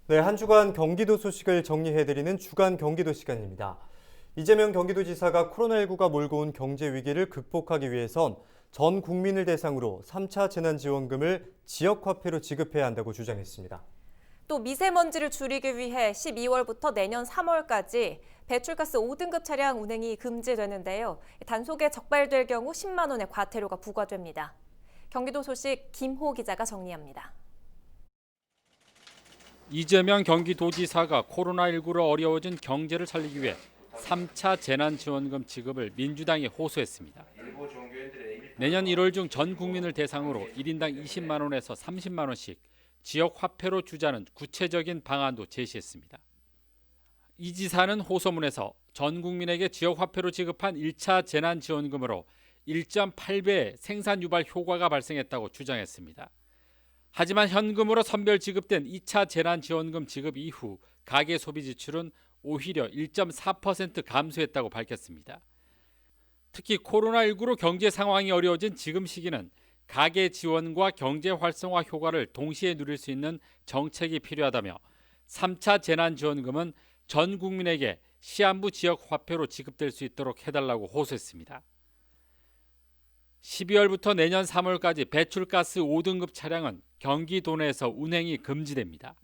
네, 한 주간 경기도 소식을 정리해드리는 주간 경기도 시간입니다. 이재명 경기도지사가 코로나19가 몰고 온 경제 위기를 극복하기 위해선 전 국민을 대상으로 3차 재난지원금을 지역화폐로 지급해야 한다고 주장했습니다. 또 미세먼지를 줄이기 위해 12월부터 내년 3월까지 배출가스 5등급 차량 운행이 금지되는데요. 단속에 적발될 경우 10만 원의 과태료가 부과됩니다. 경기도 소식 김호 기자가 정리합니다. 이재명 경기도지사가 코로나19로 어려워진 경제를 살리기 위해 3차 재난지원금 지급을 민주당에 호소했습니다. 내년 1월 중 전 국민을 대상으로 1인당 20만 원에서 30만 원씩 지역 화폐로 주자는 구체적인 방안도 제시했습니다. 이 지사는 호소문에서 전 국민에게 지역 화폐로 지급한 1차 재난지원금으로 1.8배의 생산 유발 효과가 발생했다고 주장했습니다. 하지만 현금으로 선별 지급된 2차 재난지원금 지급 이후 가계 소비 지출은 오히려 1.4% 감소했다고 밝혔습니다. 특히 코로나19로 경제 상황이 어려워진 지금 시기는 가계 지원과 경제 활성화 효과를 동시에 누릴 수 있는 정책이 필요하다며 3차 재난지원금은 전 국민에게 시한부 지역 화폐로 지급될 수 있도록 해달라고 호소했습니다. 12월부터 내년 3월까지 배출가스 5등급 차량은 경기도 내에서 운행이 금지됩니다.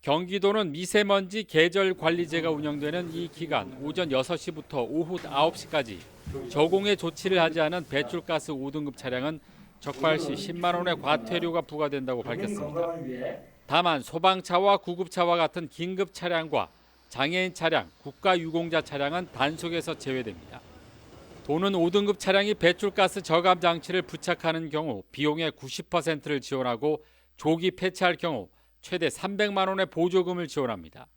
경기도는 미세먼지 계절관리제가 운영되는 이 기간 오전 6시부터 오후 9시까지 저공해 조치를 하지 않은 배출가스 5등급 차량은 적발 시 10만 원의 과태료가 부과된다고 밝혔습니다. 다만 소방차와 구급차와 같은 긴급 차량과 장애인 차량, 국가유공자 차량은 단속에서 제외됩니다. 도는 5등급 차량이 배출가스 저감 장치를 부착하는 경우 비용의 90%를 지원하고 조기 폐차할 경우 최대 300만 원의 보조금을 지원합니다.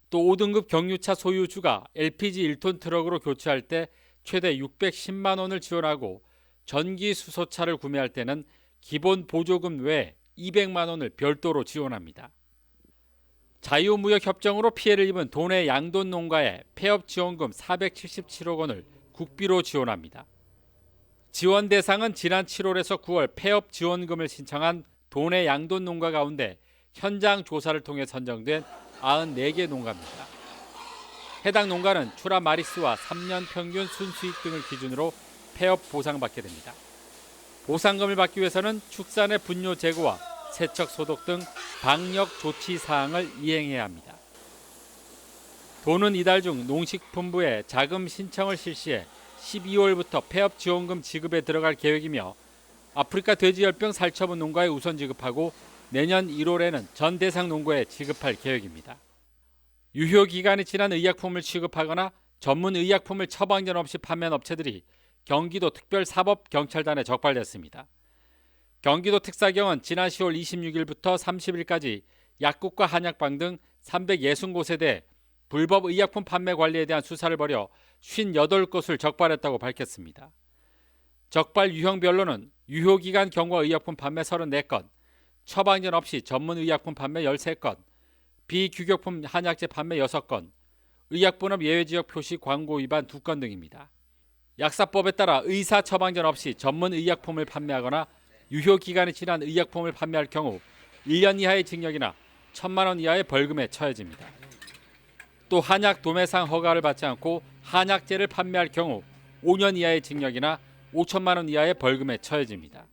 또 5등급 경유차 소유주가 LPG 1톤 트럭으로 교체할 때 최대 610만 원을 지원하고 전기 수소차를 구매할 때는 기본 보조금 외에 200만 원을 별도로 지원합니다. 자유무역협정으로 피해를 입은 도내 양돈 농가에 폐업 지원금 477억 원을 국비로 지원합니다. 지원 대상은 지난 7월에서 9월 폐업 지원금을 신청한 도내 양돈 농가 가운데 현장 조사를 통해 선정된 94개 농가입니다. 해당 농가는 출하 마리수와 3년 평균 순수익 등을 기준으로 폐업 보상받게 됩니다. 보상금을 받기 위해서는 축산의 분뇨 제거와 세척 소독 등 방역 조치 사항을 이행해야 합니다. 도는 이달 중 농식품부에 자금 신청을 실시해 12월부터 폐업 지원금 지급에 들어갈 계획이며 아프리카 돼지열병 살처분 농가에 우선 지급하고 내년 1월에는 전 대상 농가에 지급할 계획입니다. 유효 기간이 지난 의약품을 취급하거나 전문 의약품을 처방전 없이 판매한 업체들이 경기도 특별사법경찰단에 적발됐습니다. 경기도 특사경은 지난 10월 26일부터 30일까지 약국과 한약방 등 360곳에 대해 불법 의약품 판매 관리에 대한 수사를 벌여 58곳을 적발했다고 밝혔습니다. 적발 유형별로는 유효기간 경과 의약품 판매 34건, 처방전 없이 전문 의약품 판매 13건, 비규격품 한약재 판매 6건, 의약분업 예외지역 표시 광고 위반 2건 등입니다. 약사법에 따라 의사 처방전 없이 전문 의약품을 판매하거나 유효기간이 지난 의약품을 판매할 경우 1년 이하의 징역이나 1,000만 원 이하의 벌금에 처해집니다. 또 한약 도매상 허가를 받지 않고 한약재를 판매할 경우 5년 이하의 징역이나 5천만 원 이하의 벌금에 처해집니다.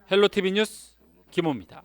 헬로티비 뉴스 김호입니다.